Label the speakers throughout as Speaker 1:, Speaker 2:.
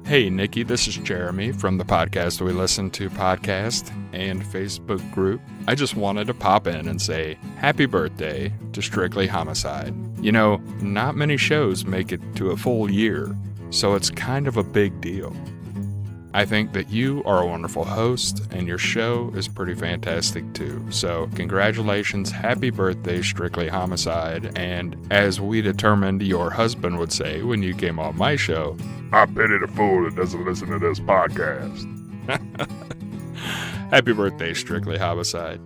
Speaker 1: Hey, Nikki, this is Jeremy from the Podcast We Listen to podcast and Facebook group. I just wanted to pop in and say happy birthday to Strictly Homicide. You know, not many shows make it to a full year, so it's kind of a big deal. I think that you are a wonderful host, and your show is pretty fantastic too. So, congratulations, happy birthday, Strictly Homicide, and as we determined your husband would say when you came on my show,
Speaker 2: I pity the fool that doesn't listen to this podcast.
Speaker 1: happy birthday, Strictly Homicide.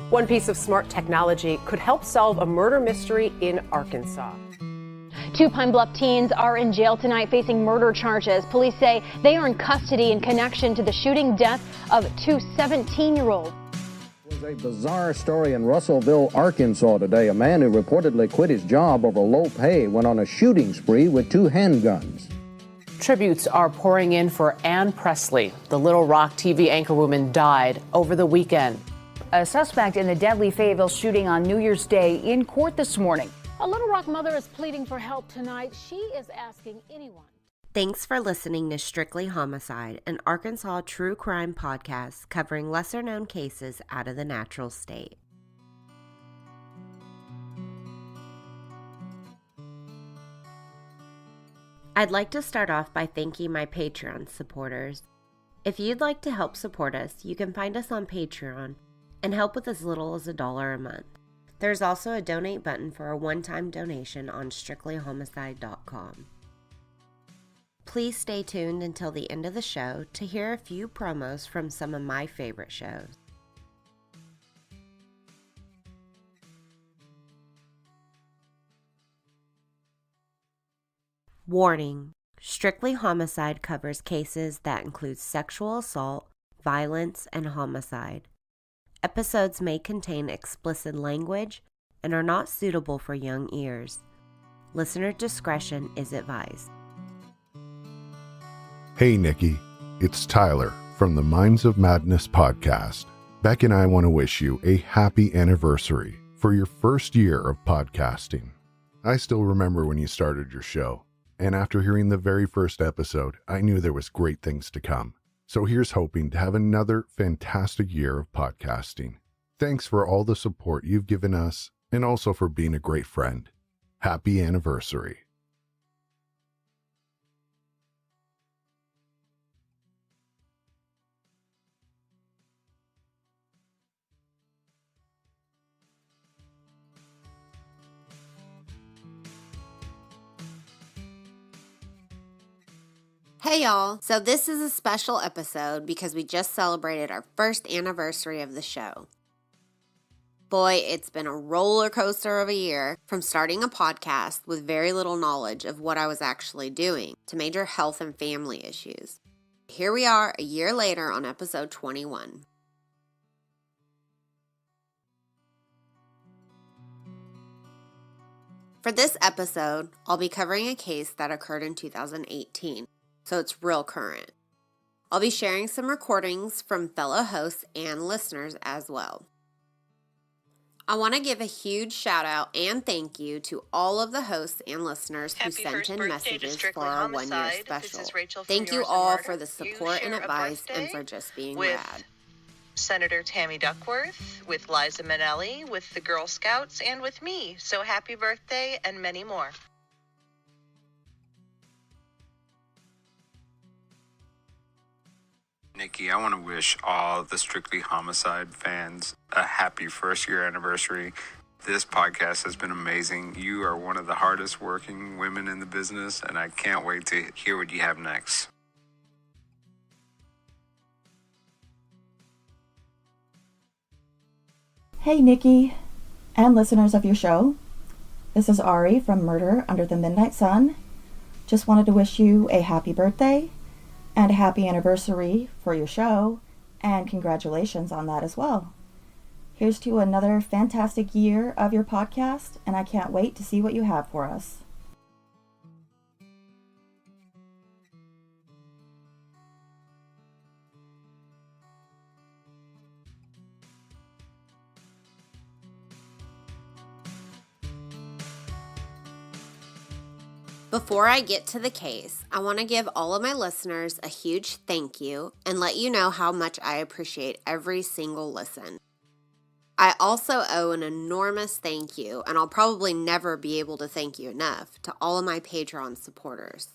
Speaker 3: One piece of smart technology could help solve a murder mystery in Arkansas.
Speaker 4: Two Pine Bluff teens are in jail tonight facing murder charges. Police say they are in custody in connection to the shooting death of two 17-year-olds.
Speaker 5: It was a bizarre story in Russellville, Arkansas today. A man who reportedly quit his job over low pay went on a shooting spree with two handguns.
Speaker 3: Tributes are pouring in for Ann Presley. The Little Rock TV anchorwoman died over the weekend.
Speaker 6: A suspect in the deadly Fayetteville shooting on New Year's Day in court this morning.
Speaker 4: A Little Rock mother is pleading for help tonight. She is asking anyone.
Speaker 7: Thanks for listening to Strictly Homicide, an Arkansas true crime podcast covering lesser-known cases out of the natural state. I'd like to start off by thanking my Patreon supporters. If you'd like to help support us, you can find us on Patreon and help with as little as $1 a month. There's also a donate button for a one-time donation on strictlyhomicide.com. Please stay tuned until the end of the show to hear a few promos from some of my favorite shows. Warning: Strictly Homicide covers cases that include sexual assault, violence, and homicide. Episodes may contain explicit language and are not suitable for young ears. Listener discretion is advised.
Speaker 2: Hey, Nikki. It's Tyler from the Minds of Madness podcast. Beck and I want to wish you a happy anniversary for your first year of podcasting. I still remember when you started your show, and after hearing the very first episode, I knew there was great things to come. So here's hoping to have another fantastic year of podcasting. Thanks for all the support you've given us and also for being a great friend. Happy anniversary.
Speaker 7: Hey y'all, so this is a special episode because we just celebrated our first anniversary of the show. Boy, it's been a roller coaster of a year, from starting a podcast with very little knowledge of what I was actually doing to major health and family issues. Here we are a year later on episode 21. For this episode, I'll be covering a case that occurred in 2018. So it's real current. I'll be sharing some recordings from fellow hosts and listeners as well. I want to give a huge shout out and thank you to all of the hosts and listeners who sent in messages for our 1 year special. Thank you all for the support and advice and for just being rad.
Speaker 8: Senator Tammy Duckworth, with Liza Minnelli, with the Girl Scouts, and with me. So happy birthday and many more.
Speaker 1: Nikki, I want to wish all the Strictly Homicide fans a happy first year anniversary. This podcast has been amazing. You are one of the hardest working women in the business, and I can't wait to hear what you have next.
Speaker 9: Hey, Nikki, and listeners of your show. This is Ari from Murder Under the Midnight Sun. Just wanted to wish you a happy birthday and a happy anniversary for your show, and congratulations on that as well. Here's to another fantastic year of your podcast, and I can't wait to see what you have for us.
Speaker 7: Before I get to the case, I want to give all of my listeners a huge thank you and let you know how much I appreciate every single listen. I also owe an enormous thank you, and I'll probably never be able to thank you enough, to all of my Patreon supporters.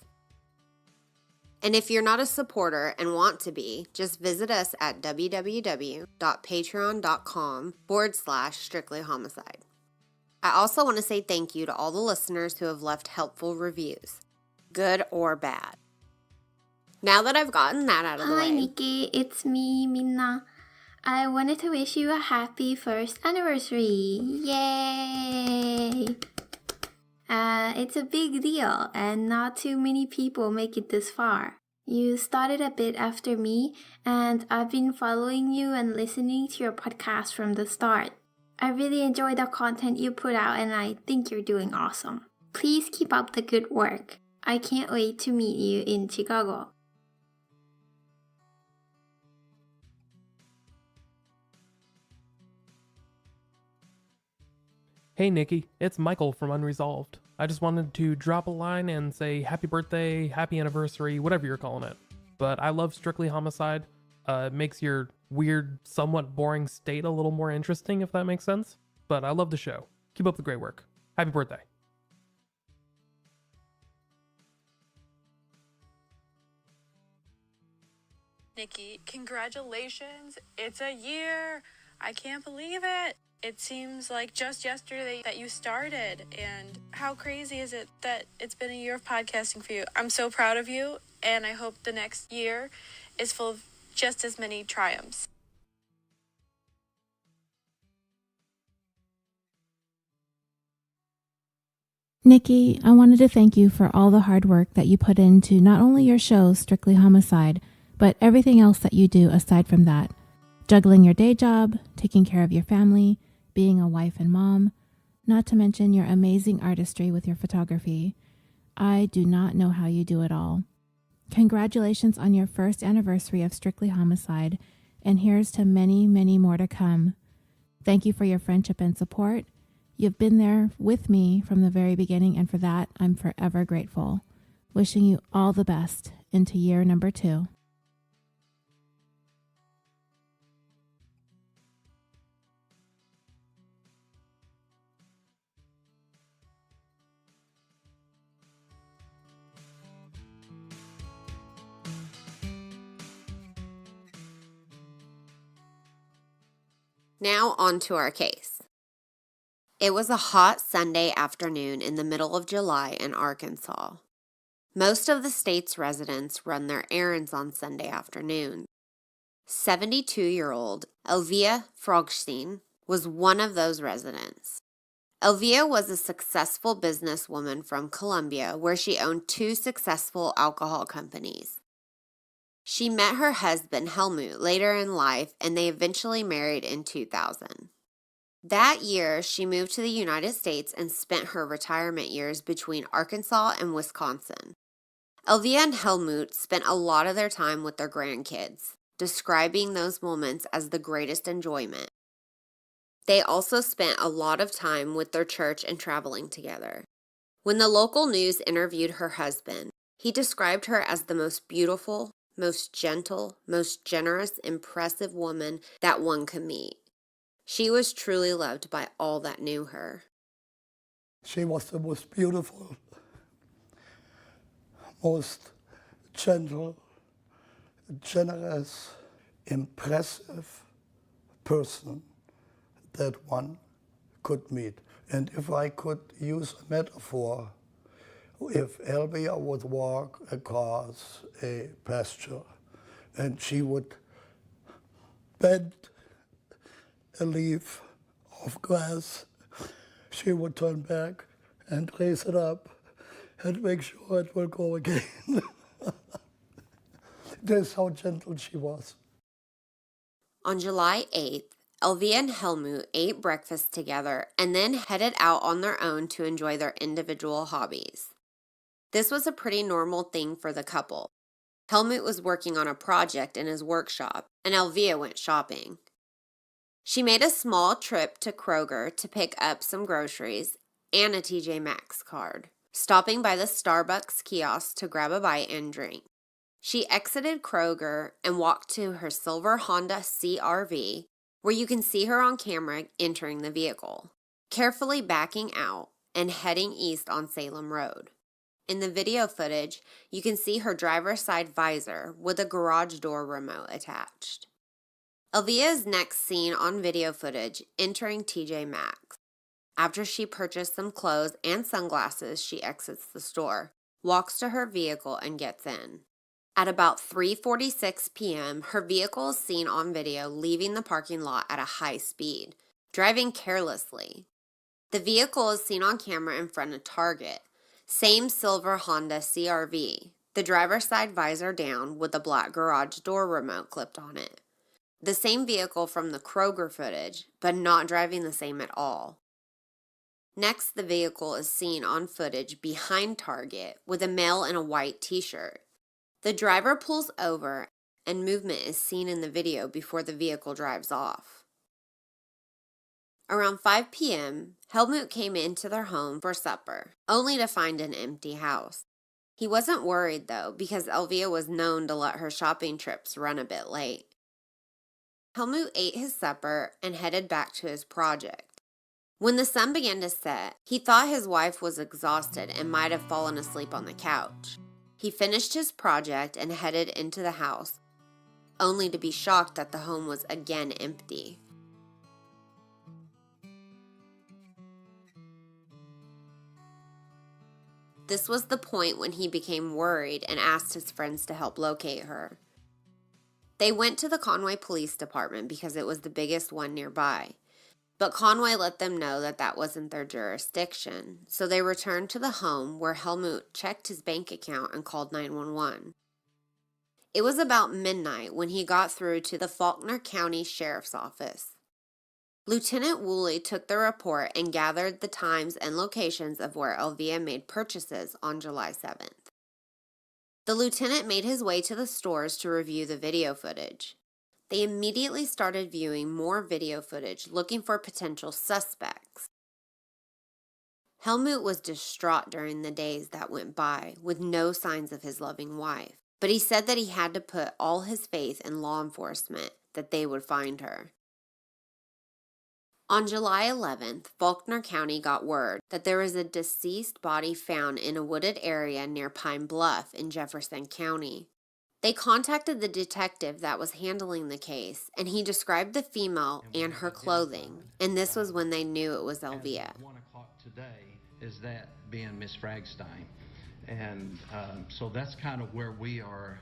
Speaker 7: And if you're not a supporter and want to be, just visit us at www.patreon.com/strictlyhomicide. I also want to say thank you to all the listeners who have left helpful reviews, good or bad. Now that I've gotten that out of the way.
Speaker 10: Hi Nikki, it's me, Minna. I wanted to wish you a happy first anniversary. Yay! It's a big deal, and not too many people make it this far. You started a bit after me, and I've been following you and listening to your podcast from the start. I really enjoy the content you put out, and I think you're doing awesome. Please keep up the good work. I can't wait to meet you in Chicago.
Speaker 11: Hey Nikki, it's Michael from Unresolved. I just wanted to drop a line and say happy birthday, happy anniversary, whatever you're calling it. But I love Strictly Homicide. It makes your weird, somewhat boring state a little more interesting, if that makes sense. But I love the show. Keep up the great work. Happy birthday.
Speaker 12: Nikki, congratulations. It's a year. I can't believe it. It seems like just yesterday that you started, and how crazy is it that it's been a year of podcasting for you? I'm so proud of you, and I hope the next year is full of just as many triumphs.
Speaker 13: Nikki, I wanted to thank you for all the hard work that you put into not only your show, Strictly Homicide, but everything else that you do aside from that. Juggling your day job, taking care of your family, being a wife and mom, not to mention your amazing artistry with your photography. I do not know how you do it all. Congratulations on your first anniversary of Strictly Homicide, and here's to many, many more to come. Thank you for your friendship and support. You've been there with me from the very beginning, and for that, I'm forever grateful. Wishing you all the best into year number 2.
Speaker 7: Now on to our case. It was a hot Sunday afternoon in the middle of July in Arkansas. Most of the state's residents run their errands on Sunday afternoons. 72-year-old Elvia Frogstein was one of those residents. Elvia was a successful businesswoman from Colombia where she owned 2 successful alcohol companies. She met her husband Helmut later in life, and they eventually married in 2000. That year, she moved to the United States and spent her retirement years between Arkansas and Wisconsin. Elvia and Helmut spent a lot of their time with their grandkids, describing those moments as the greatest enjoyment. They also spent a lot of time with their church and traveling together. When the local news interviewed her husband, he described her as the most beautiful, most gentle, most generous, impressive woman that one could meet. She was truly loved by all that knew her.
Speaker 14: She was the most beautiful, most gentle, generous, impressive person that one could meet. And if I could use a metaphor, if Elvia would walk across a pasture and she would bend a leaf of grass, she would turn back and raise it up and make sure it will go again. That's how gentle she was.
Speaker 7: On July 8th, Elvia and Helmut ate breakfast together and then headed out on their own to enjoy their individual hobbies. This was a pretty normal thing for the couple. Helmut was working on a project in his workshop, and Elvia went shopping. She made a small trip to Kroger to pick up some groceries and a TJ Maxx card. stopping by the Starbucks kiosk to grab a bite and drink. She exited Kroger and walked to her silver Honda CR-V, where you can see her on camera entering the vehicle, carefully backing out and heading east on Salem Road. In the video footage, you can see her driver's side visor with a garage door remote attached. Elvia is next seen on video footage entering TJ Maxx. After she purchased some clothes and sunglasses, she exits the store, walks to her vehicle, and gets in. At about 3:46 p.m., her vehicle is seen on video leaving the parking lot at a high speed, driving carelessly. The vehicle is seen on camera in front of Target. Same silver Honda CR-V, the driver's side visor down with a black garage door remote clipped on it. The same vehicle from the Kroger footage, but not driving the same at all. Next, the vehicle is seen on footage behind Target with a male in a white t-shirt. The driver pulls over and movement is seen in the video before the vehicle drives off. Around 5 p.m., Helmut came into their home for supper, only to find an empty house. He wasn't worried though, because Elvia was known to let her shopping trips run a bit late. Helmut ate his supper and headed back to his project. When the sun began to set, he thought his wife was exhausted and might have fallen asleep on the couch. He finished his project and headed into the house, only to be shocked that the home was again empty. This was the point when he became worried and asked his friends to help locate her. They went to the Conway Police Department because it was the biggest one nearby. But Conway let them know that that wasn't their jurisdiction, so they returned to the home where Helmut checked his bank account and called 911. It was about midnight when he got through to the Faulkner County Sheriff's Office. Lieutenant Woolley took the report and gathered the times and locations of where Elvia made purchases on July 7th. The lieutenant made his way to the stores to review the video footage. They immediately started viewing more video footage, looking for potential suspects. Helmut was distraught during the days that went by, with no signs of his loving wife, but he said that he had to put all his faith in law enforcement that they would find her. On July 11th, Faulkner County got word that there was a deceased body found in a wooded area near Pine Bluff in Jefferson County. They contacted the detective that was handling the case, and he described the female and her clothing, and this was when they knew it was Elvia.
Speaker 15: At 1 o'clock today is that being Miss Fragstein. And so that's kind of where we are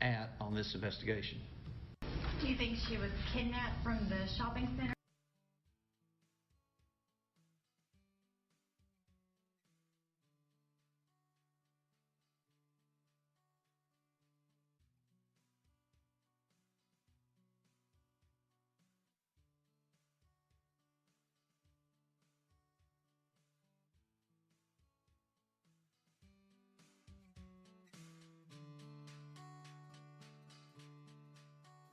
Speaker 15: at on this investigation.
Speaker 16: Do you think she was kidnapped from the shopping center?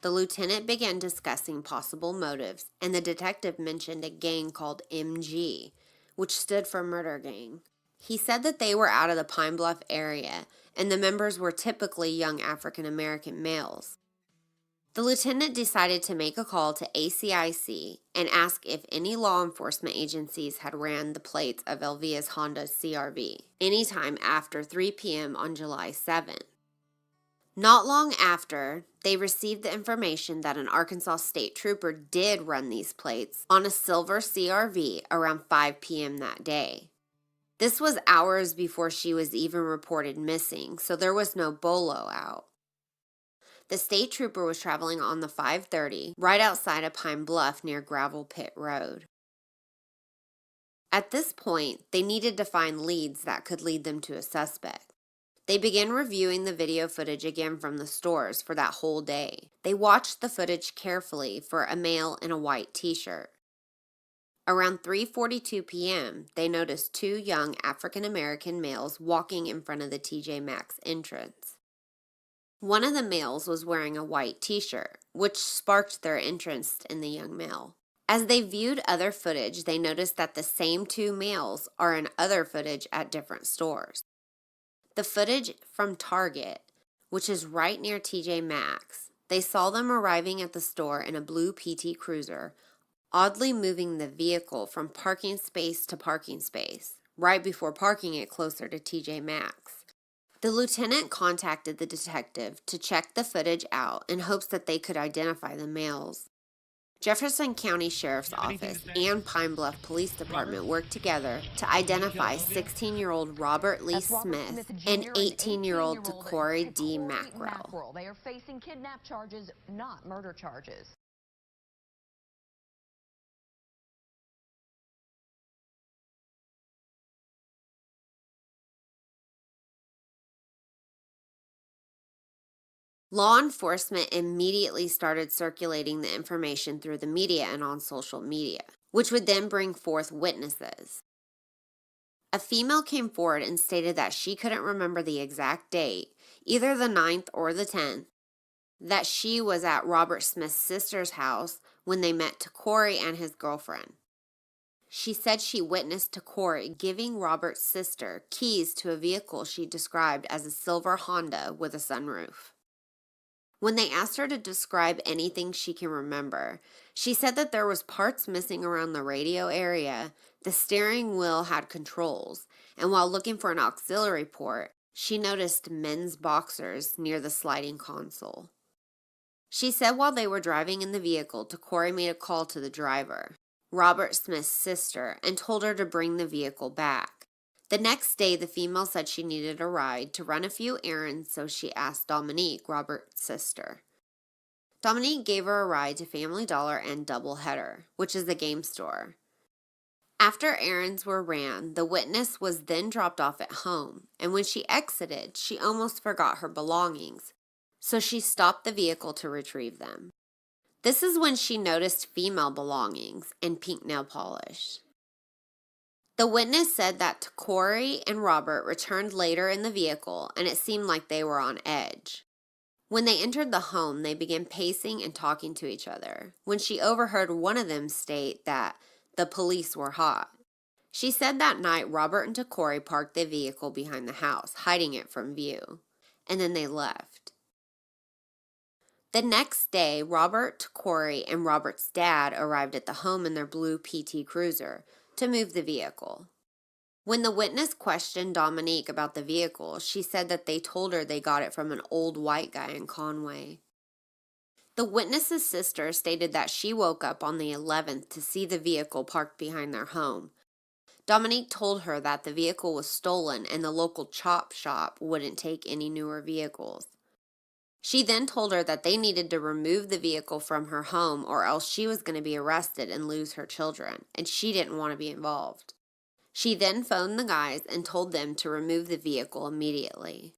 Speaker 7: The lieutenant began discussing possible motives, and the detective mentioned a gang called MG, which stood for Murder Gang. He said that they were out of the Pine Bluff area, and the members were typically young African American males. The lieutenant decided to make a call to ACIC and ask if any law enforcement agencies had ran the plates of Elvia's Honda CR-V anytime after 3 p.m. on July 7th. Not long after, they received the information that an Arkansas state trooper did run these plates on a silver CR-V around 5 p.m. that day. This was hours before she was even reported missing, so there was no bolo out. The state trooper was traveling on the 530 right outside of Pine Bluff near Gravel Pit Road. At this point, they needed to find leads that could lead them to a suspect. They began reviewing the video footage again from the stores for that whole day. They watched the footage carefully for a male in a white t-shirt. Around 3:42 p.m., they noticed 2 young African American males walking in front of the TJ Maxx entrance. One of the males was wearing a white t-shirt, which sparked their interest in the young male. As they viewed other footage, they noticed that the same two males are in other footage at different stores. The footage from Target, which is right near TJ Maxx, they saw them arriving at the store in a blue PT Cruiser, oddly moving the vehicle from parking space to parking space, right before parking it closer to TJ Maxx. The lieutenant contacted the detective to check the footage out in hopes that they could identify the males. Jefferson County Sheriff's Office and Pine Bluff Police Department worked together to identify 16-year-old Robert Lee Smith and 18-year-old Tocorey D. Mackrell.
Speaker 17: They are facing kidnap charges, not murder charges.
Speaker 7: Law enforcement immediately started circulating the information through the media and on social media, which would then bring forth witnesses. A female came forward and stated that she couldn't remember the exact date, either the 9th or the 10th, that she was at Robert Smith's sister's house when they met Tocorey and his girlfriend. She said she witnessed Tocorey giving Robert's sister keys to a vehicle she described as a silver Honda with a sunroof. When they asked her to describe anything she can remember, she said that there was parts missing around the radio area, the steering wheel had controls, and while looking for an auxiliary port, she noticed men's boxers near the sliding console. She said while they were driving in the vehicle, Tocorey made a call to the driver, Robert Smith's sister, and told her to bring the vehicle back. The next day, the female said she needed a ride to run a few errands, so she asked Dominique, Robert's sister. Dominique gave her a ride to Family Dollar and Doubleheader, which is the game store. After errands were ran, the witness was then dropped off at home, and when she exited, she almost forgot her belongings, so she stopped the vehicle to retrieve them. This is when she noticed female belongings and pink nail polish. The witness said that Tocorey and Robert returned later in the vehicle, and it seemed like they were on edge. When they entered the home, they began pacing and talking to each other, when she overheard one of them state that the police were hot. She said that night Robert and Tocorey parked the vehicle behind the house, hiding it from view, and then they left. The next day, Robert, Tocorey, and Robert's dad arrived at the home in their blue PT Cruiser to move the vehicle. When the witness questioned Dominique about the vehicle, she said that they told her they got it from an old white guy in Conway. The witness's sister stated that she woke up on the 11th to see the vehicle parked behind their home. Dominique told her that the vehicle was stolen and the local chop shop wouldn't take any newer vehicles. She then told her that they needed to remove the vehicle from her home or else she was going to be arrested and lose her children, and she didn't want to be involved. She then phoned the guys and told them to remove the vehicle immediately.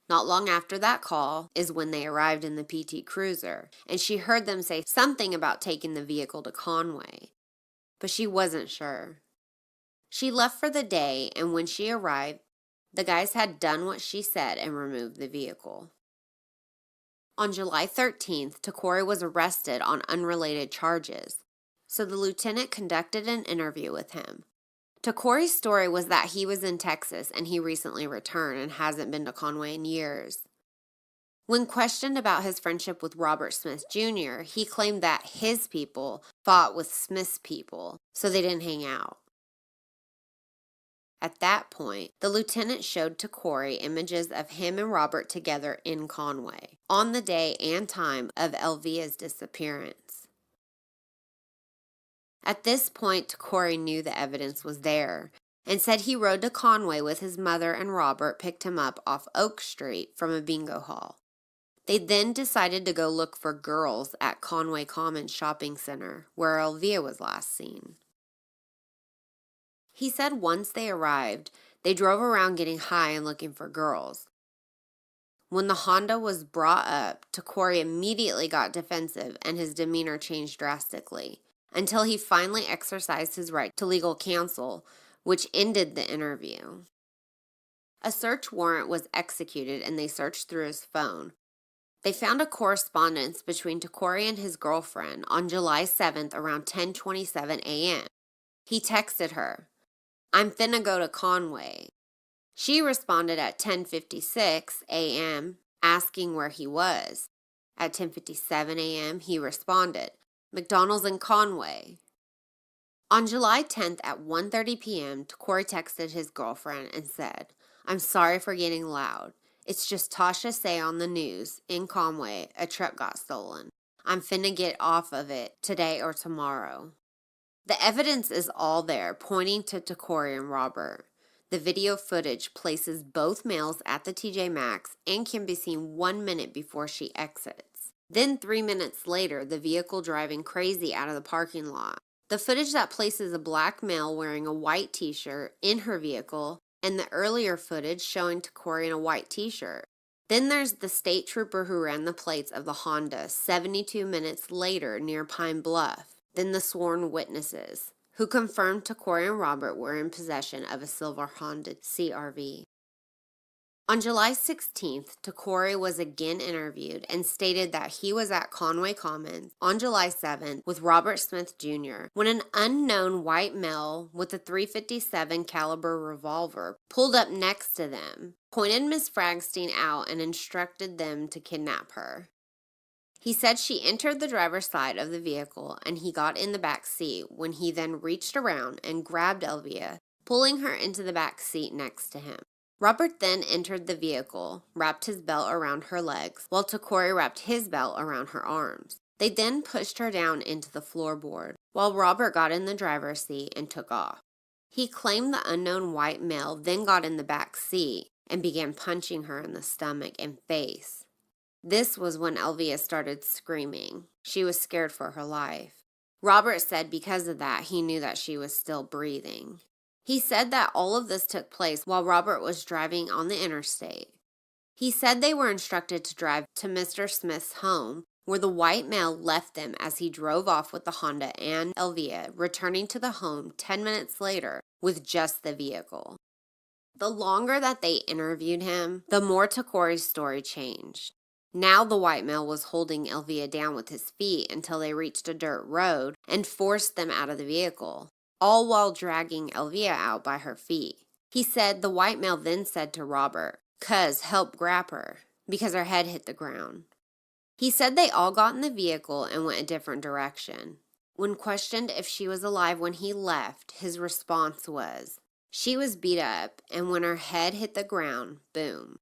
Speaker 7: Not long after that call is when they arrived in the PT Cruiser, and she heard them say something about taking the vehicle to Conway, but she wasn't sure. She left for the day, and when she arrived, the guys had done what she said and removed the vehicle. On July 13th, Tocorey was arrested on unrelated charges, so the lieutenant conducted an interview with him. Tocorey's story was that he was in Texas and he recently returned and hasn't been to Conway in years. When questioned about his friendship with Robert Smith Jr., he claimed that his people fought with Smith's people, so they didn't hang out. At that point, the lieutenant showed Tocorey images of him and Robert together in Conway, on the day and time of Elvia's disappearance. At this point, Tocorey knew the evidence was there, and said he rode to Conway with his mother and Robert picked him up off Oak Street from a bingo hall. They then decided to go look for girls at Conway Commons Shopping Center, where Elvia was last seen. He said once they arrived, they drove around getting high and looking for girls. When the Honda was brought up, Tocorey immediately got defensive and his demeanor changed drastically, until he finally exercised his right to legal counsel, which ended the interview. A search warrant was executed and they searched through his phone, They found a correspondence between Taquari and his girlfriend on July 7th around 10:27 a.m. He texted her, "I'm finna go to Conway." She responded at 10:56 a.m. asking where he was. At 10:57 a.m. he responded, "McDonald's in Conway." On July 10th at 1:30 p.m., Taquari texted his girlfriend and said, "I'm sorry for getting loud. It's just Tasha say on the news, in Conway, a truck got stolen. I'm finna get off of it today or tomorrow." The evidence is all there, pointing to Taquari and Robert. The video footage places both males at the TJ Maxx and can be seen 1 minute before she exits. Then 3 minutes later, the vehicle driving crazy out of the parking lot. The footage that places a black male wearing a white t-shirt in her vehicle, and the earlier footage showing Taquari in a white t-shirt. Then there's the state trooper who ran the plates of the Honda 72 minutes later near Pine Bluff. Then the sworn witnesses, who confirmed Taquari and Robert were in possession of a silver Honda CR-V. On July 16th, Taquari was again interviewed and stated that he was at Conway Commons on July 7th with Robert Smith Jr. when an unknown white male with a .357 caliber revolver pulled up next to them, pointed Ms. Fragstein out, and instructed them to kidnap her. He said she entered the driver's side of the vehicle and he got in the back seat when he then reached around and grabbed Elvia, pulling her into the back seat next to him. Robert then entered the vehicle, wrapped his belt around her legs, while Taquari wrapped his belt around her arms. They then pushed her down into the floorboard, while Robert got in the driver's seat and took off. He claimed the unknown white male then got in the back seat and began punching her in the stomach and face. This was when Elvia started screaming. She was scared for her life. Robert said because of that, he knew that she was still breathing. He said that all of this took place while Robert was driving on the interstate. He said they were instructed to drive to Mr. Smith's home, where the white male left them as he drove off with the Honda and Elvia, returning to the home 10 minutes later with just the vehicle. The longer that they interviewed him, the more Taquari's story changed. Now the white male was holding Elvia down with his feet until they reached a dirt road and forced them out of the vehicle, all while dragging Elvia out by her feet. He said the white male then said to Robert, "Cuz, help grab her," because her head hit the ground. He said they all got in the vehicle and went a different direction. When questioned if she was alive when he left, his response was, "She was beat up, and when her head hit the ground, boom.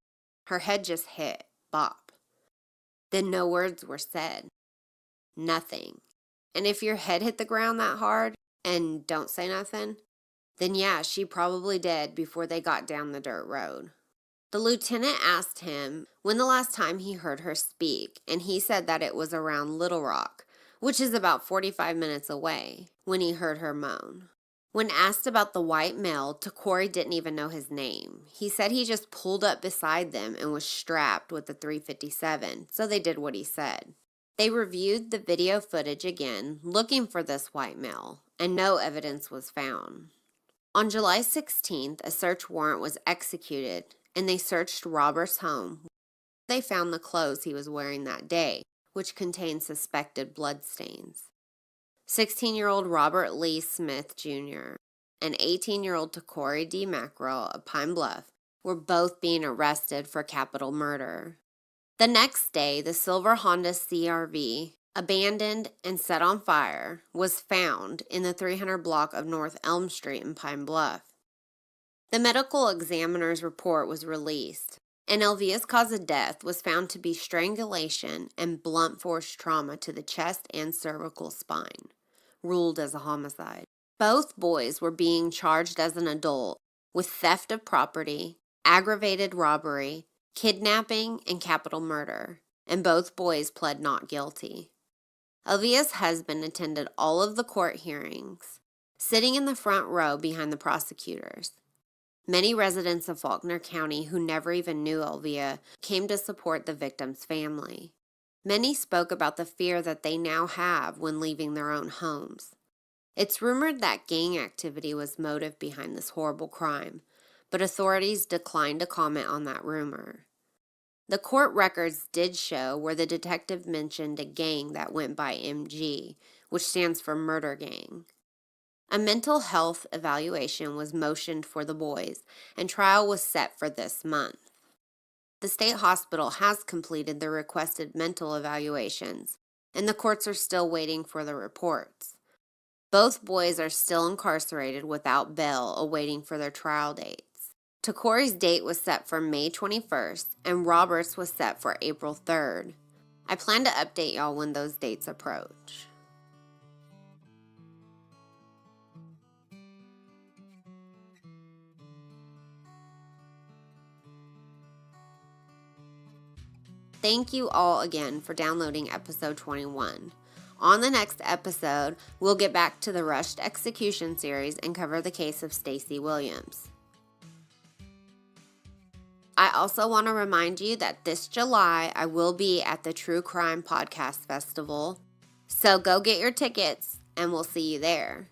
Speaker 7: Her head just hit, bop. Then no words were said. Nothing. And if your head hit the ground that hard and don't say nothing, then yeah, she probably did before they got down the dirt road." The lieutenant asked him when the last time he heard her speak, and he said that it was around Little Rock, which is about 45 minutes away, when he heard her moan. When asked about the white male, Taquari didn't even know his name. He said he just pulled up beside them and was strapped with the .357, so they did what he said. They reviewed the video footage again, looking for this white male, and no evidence was found. On July 16th, a search warrant was executed, and they searched Robert's home. They found the clothes he was wearing that day, which contained suspected bloodstains. 16-year-old Robert Lee Smith Jr. and 18-year-old Taquari D. Mackerel of Pine Bluff were both being arrested for capital murder. The next day, the silver Honda CR-V, abandoned and set on fire, was found in the 300 block of North Elm Street in Pine Bluff. The medical examiner's report was released, and Elvia's cause of death was found to be strangulation and blunt force trauma to the chest and cervical spine, ruled as a homicide. Both boys were being charged as an adult with theft of property, aggravated robbery, kidnapping, and capital murder, and both boys pled not guilty. Elvia's husband attended all of the court hearings, sitting in the front row behind the prosecutors. Many residents of Faulkner County who never even knew Elvia came to support the victim's family. Many spoke about the fear that they now have when leaving their own homes. It's rumored that gang activity was motive behind this horrible crime, but authorities declined to comment on that rumor. The court records did show where the detective mentioned a gang that went by MG, which stands for Murder Gang. A mental health evaluation was motioned for the boys, and trial was set for this month. The state hospital has completed the requested mental evaluations, and the courts are still waiting for the reports. Both boys are still incarcerated without bail, awaiting for their trial dates. Takori's date was set for May 21st, and Robert's was set for April 3rd. I plan to update y'all when those dates approach. Thank you all again for downloading episode 21. On the next episode, we'll get back to the Rushed Execution series and cover the case of Stacey Williams. I also want to remind you that this July, I will be at the True Crime Podcast Festival. So go get your tickets, and we'll see you there.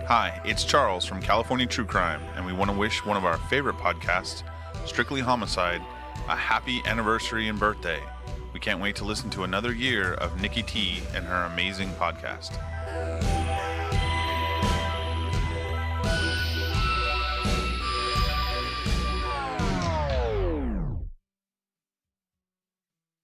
Speaker 18: Hi, it's Charles from California True Crime, and we want to wish one of our favorite podcasts, Strictly Homicide, a happy anniversary and birthday. We can't wait to listen to another year of Nikki T and her amazing podcast.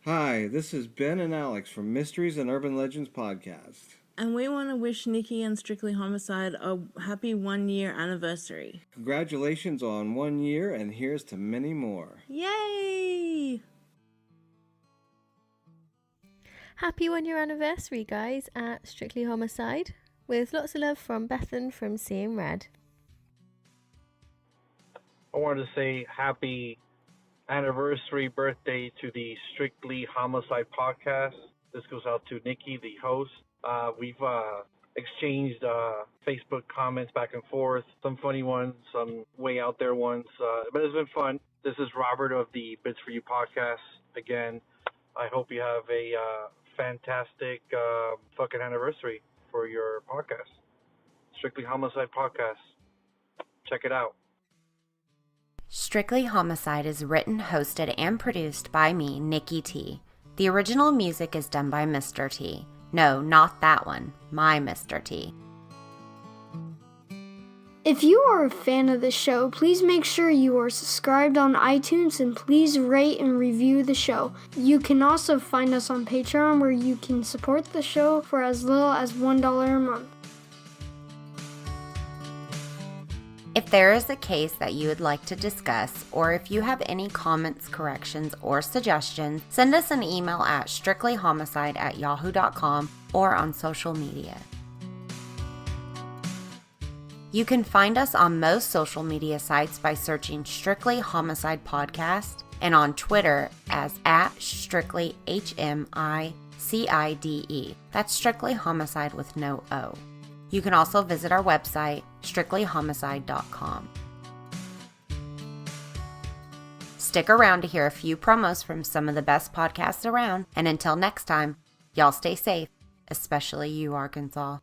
Speaker 19: Hi, this is Ben and Alex from Mysteries and Urban Legends podcast.
Speaker 20: And we want to wish Nikki and Strictly Homicide a happy 1-year anniversary.
Speaker 19: Congratulations on 1 year, and here's to many more.
Speaker 20: Yay!
Speaker 21: Happy 1-year anniversary, guys, at Strictly Homicide. With lots of love from Bethan from Seeing Red.
Speaker 22: I wanted to say happy anniversary birthday to the Strictly Homicide podcast. This goes out to Nikki, the host. We've exchanged Facebook comments back and forth, some funny ones, some way out there ones, but it's been fun. This is Robert of the Bits For You podcast. Again, I hope you have a fantastic fucking anniversary for your podcast. Strictly Homicide podcast. Check it out.
Speaker 7: Strictly Homicide is written, hosted, and produced by me, Nikki T. The original music is done by Mr. T. No, not that one. My Mr. T.
Speaker 23: If you are a fan of the show, please make sure you are subscribed on iTunes and please rate and review the show. You can also find us on Patreon where you can support the show for as little as $1 a month.
Speaker 7: If there is a case that you would like to discuss, or if you have any comments, corrections, or suggestions, send us an email at strictlyhomicide@yahoo.com or on social media. You can find us on most social media sites by searching Strictly Homicide Podcast and on Twitter as @StrictlyHMICIDE. That's Strictly Homicide with no O. You can also visit our website, strictlyhomicide.com. Stick around to hear a few promos from some of the best podcasts around, and until next time, y'all stay safe, especially you, Arkansas.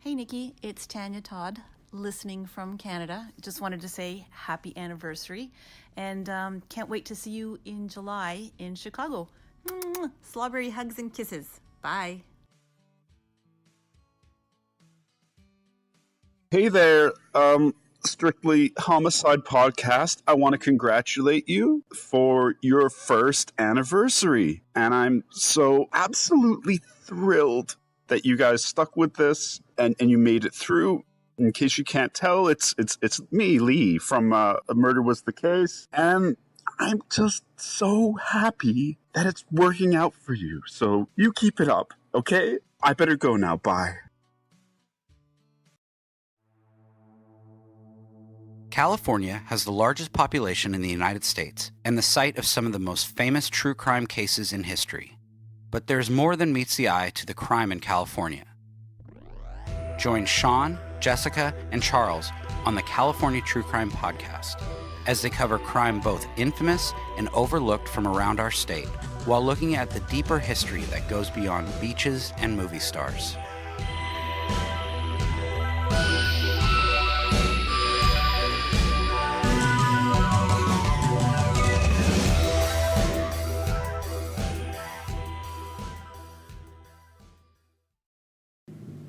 Speaker 24: Hey Nikki, it's Tanya Todd, listening from Canada. Just wanted to say happy anniversary, and can't wait to see you in July in Chicago. Strawberry hugs and kisses. Bye.
Speaker 25: Hey there, Strictly Homicide Podcast. I want to congratulate you for your first anniversary. And I'm so absolutely thrilled that you guys stuck with this and you made it through. In case you can't tell, it's me, Lee, from Murder Was the Case. And I'm just so happy that it's working out for you. So you keep it up, okay? I better go now. Bye.
Speaker 26: California has the largest population in the United States and the site of some of the most famous true crime cases in history. But there's more than meets the eye to the crime in California. Join Sean, Jessica, and Charles on the California True Crime Podcast as they cover crime both infamous and overlooked from around our state, while looking at the deeper history that goes beyond beaches and movie stars.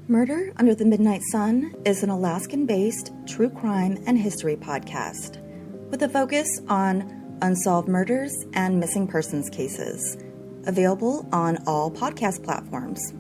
Speaker 9: Murder Under the Midnight Sun is an Alaskan-based true crime and history podcast with a focus on unsolved murders and missing persons cases. Available on all podcast platforms.